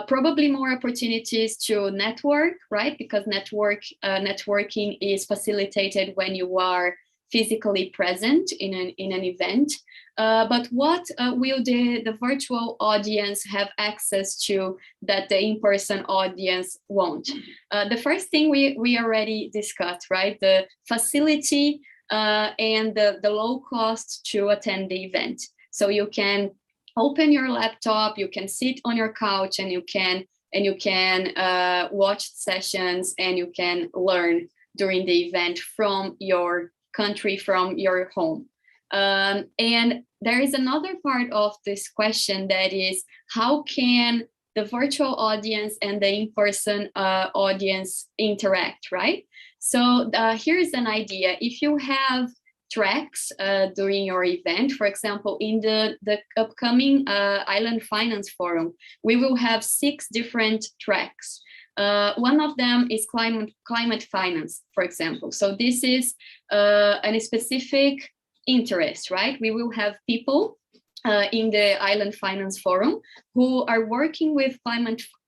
Probably more opportunities to network, right? Because networking is facilitated when you are physically present in an event. But what will the virtual audience have access to that the in-person audience won't? The first thing we already discussed, right? The facility and the low cost to attend the event. So you can open your laptop, you can sit on your couch, and you can watch sessions, and you can learn during the event from your country, from your home. And there is another part of this question, that is, how can the virtual audience and the in-person audience interact, right? So here's an idea. If you have tracks during your event, for example, in the upcoming Island Finance Forum, we will have 6 different tracks. One of them is climate finance, for example. So this is a specific interest, right? We will have people in the Island Finance Forum who are working with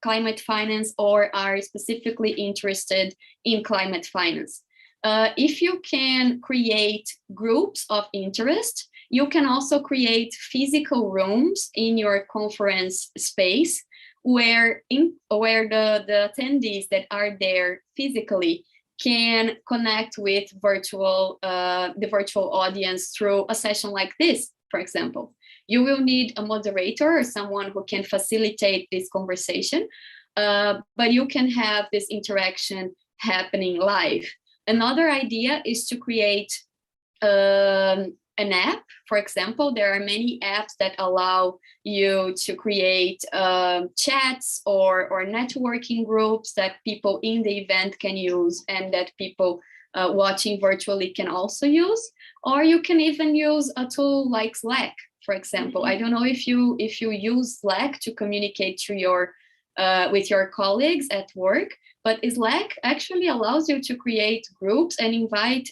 climate finance or are specifically interested in climate finance. If you can create groups of interest, you can also create physical rooms in your conference space where the attendees that are there physically can connect with the virtual audience through a session like this, for example. You will need a moderator or someone who can facilitate this conversation, but you can have this interaction happening live. Another idea is to create an app. For example, there are many apps that allow you to create chats or networking groups that people in the event can use, and that people watching virtually can also use. Or you can even use a tool like Slack, for example. I don't know if you use Slack to communicate to your with your colleagues at work, but Slack actually allows you to create groups and invite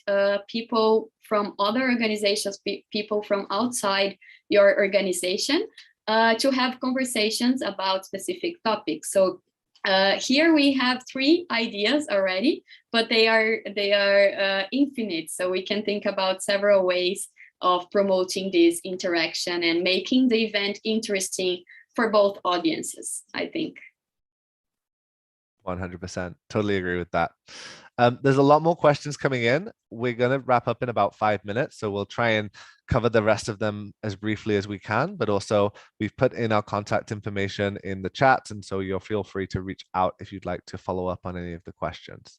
people from other organizations, people from outside your organization, to have conversations about specific topics. So Here we have 3 ideas already, but they are infinite. So we can think about several ways of promoting this interaction and making the event interesting for both audiences, I think. 100%. Totally agree with that. There's a lot more questions coming in. We're going to wrap up in about 5 minutes, so we'll try and cover the rest of them as briefly as we can, but also we've put in our contact information in the chat, and so you'll feel free to reach out if you'd like to follow up on any of the questions.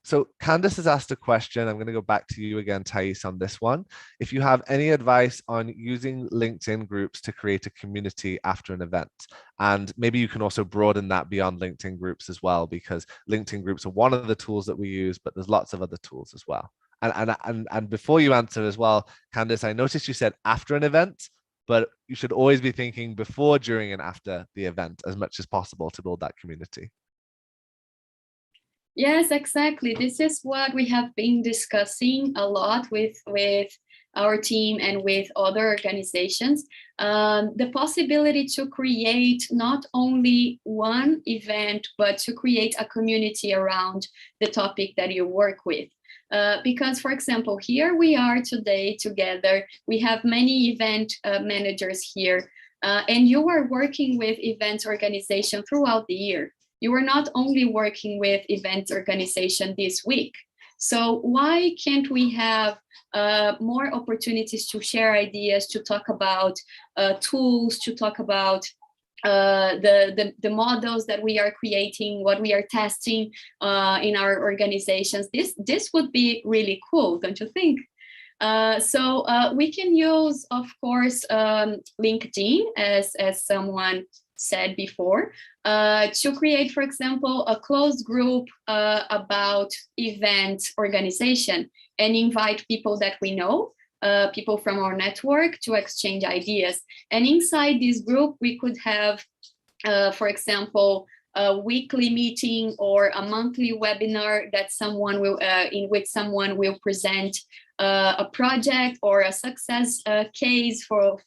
So Candace has asked a question. I'm going to go back to you again, Thais, on this one. If you have any advice on using LinkedIn groups to create a community after an event, and maybe you can also broaden that beyond LinkedIn groups as well, because LinkedIn groups are one of the tools that we use, but there's lots of other tools as well. And before you answer as well, Candace, I noticed you said after an event, but you should always be thinking before, during, and after the event as much as possible to build that community. Yes, exactly. This is what we have been discussing a lot with our team and with other organizations. The possibility to create not only one event, but to create a community around the topic that you work with. Because, for example, here we are today together. We have many event managers here, and you are working with events organization throughout the year. You are not only working with events organization this week. So why can't we have more opportunities to share ideas, to talk about tools, to talk about the models that we are creating, what we are testing in our organizations? This would be really cool, don't you think? So we can use, of course, LinkedIn, as someone said before, to create, for example, a closed group about event organization and invite people that we know, people from our network, to exchange ideas. And inside this group, we could have, for example, a weekly meeting or a monthly webinar that someone will, in which someone will present a project or a success case for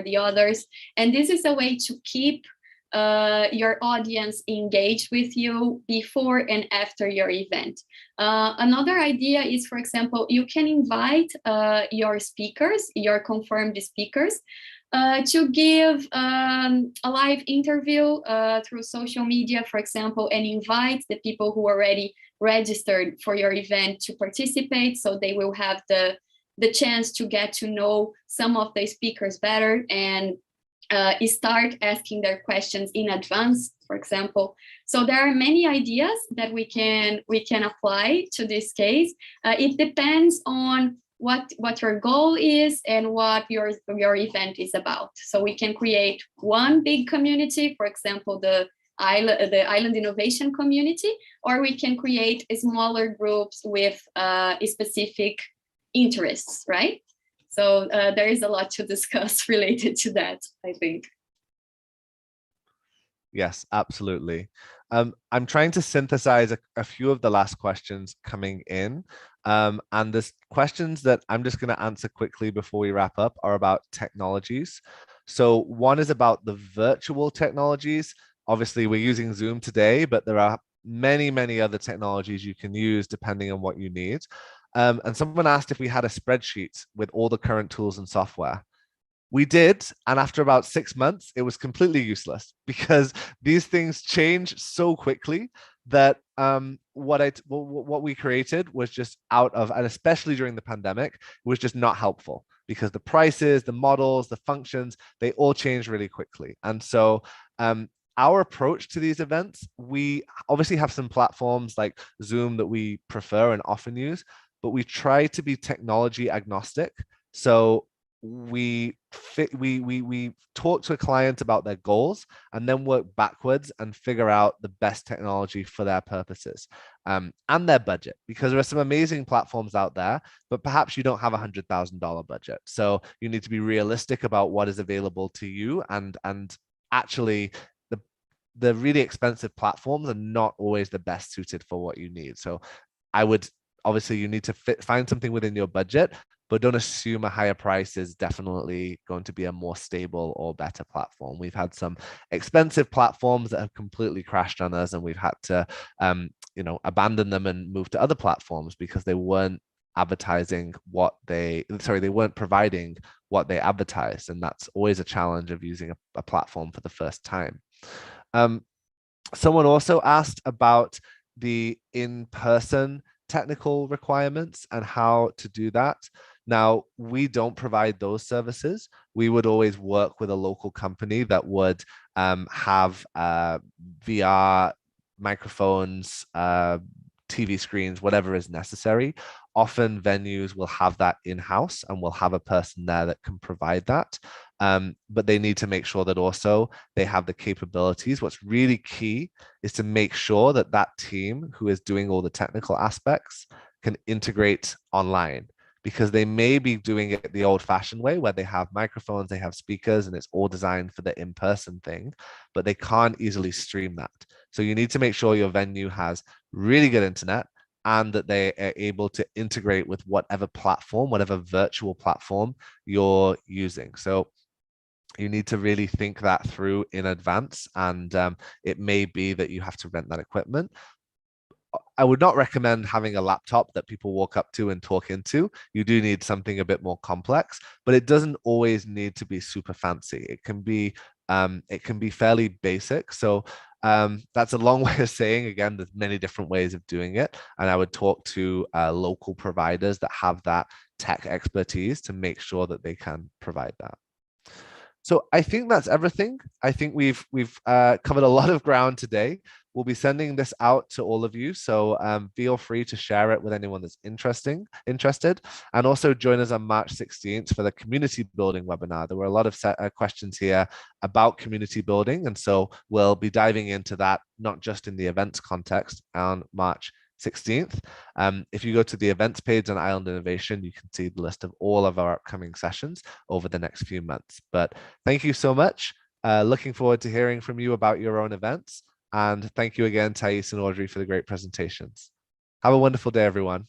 the others. And this is a way to keep your audience engaged with you before and after your event. Another idea is, for example, you can invite your speakers, your confirmed speakers, to give a live interview through social media, for example, and invite the people who already registered for your event to participate, so they will have the chance to get to know some of the speakers better and start asking their questions in advance, for example. So there are many ideas that we can apply to this case. It depends on what your goal is and what your event is about. So we can create one big community, for example, the Island Innovation Community, or we can create smaller groups with specific interests, right? So there is a lot to discuss related to that, I think. Yes, absolutely. I'm trying to synthesize a few of the last questions coming in. And there's questions that I'm just going to answer quickly before we wrap up are about technologies. So one is about the virtual technologies. Obviously, we're using Zoom today, but there are many, many other technologies you can use depending on what you need. And someone asked if we had a spreadsheet with all the current tools and software. We did, and after about 6 months, it was completely useless because these things change so quickly that what we created was just out of, and especially during the pandemic, was just not helpful because the prices, the models, the functions, they all change really quickly. And so our approach to these events, we obviously have some platforms like Zoom that we prefer and often use, but we try to be technology agnostic. So we talk to a client about their goals and then work backwards and figure out the best technology for their purposes and their budget, because there are some amazing platforms out there, but perhaps you don't have $100,000 budget, so you need to be realistic about what is available to you, and actually the really expensive platforms are not always the best suited for what you need. So I would, obviously you need to find something within your budget, but don't assume a higher price is definitely going to be a more stable or better platform. We've had some expensive platforms that have completely crashed on us, and we've had to, abandon them and move to other platforms because they weren't advertising they weren't providing what they advertised. And that's always a challenge of using a platform for the first time. Someone also asked about the in-person technical requirements and how to do that. Now, we don't provide those services. We would always work with a local company that would have VR microphones, TV screens, whatever is necessary. Often venues will have that in-house and will have a person there that can provide that. But they need to make sure that also they have the capabilities. What's really key is to make sure that that team who is doing all the technical aspects can integrate online, because they may be doing it the old-fashioned way where they have microphones, they have speakers, and it's all designed for the in-person thing, but they can't easily stream that. So you need to make sure your venue has really good internet and that they are able to integrate with whatever platform, whatever virtual platform you're using. So you need to really think that through in advance, and it may be that you have to rent that equipment. I would not recommend having a laptop that people walk up to and talk into. You do need something a bit more complex, but it doesn't always need to be super fancy. It can be fairly basic. So that's a long way of saying, again, there's many different ways of doing it. And I would talk to local providers that have that tech expertise to make sure that they can provide that. So I think that's everything. I think we've covered a lot of ground today. We'll be sending this out to all of you, so feel free to share it with anyone that's interested, and also join us on March 16th for the community building webinar. There were a lot of questions here about community building, and so we'll be diving into that, not just in the events context, on March 16th. If you go to the events page on Island Innovation, you can see the list of all of our upcoming sessions over the next few months. But thank you so much. Looking forward to hearing from you about your own events. And thank you again, Thais and Audrey, for the great presentations. Have a wonderful day, everyone.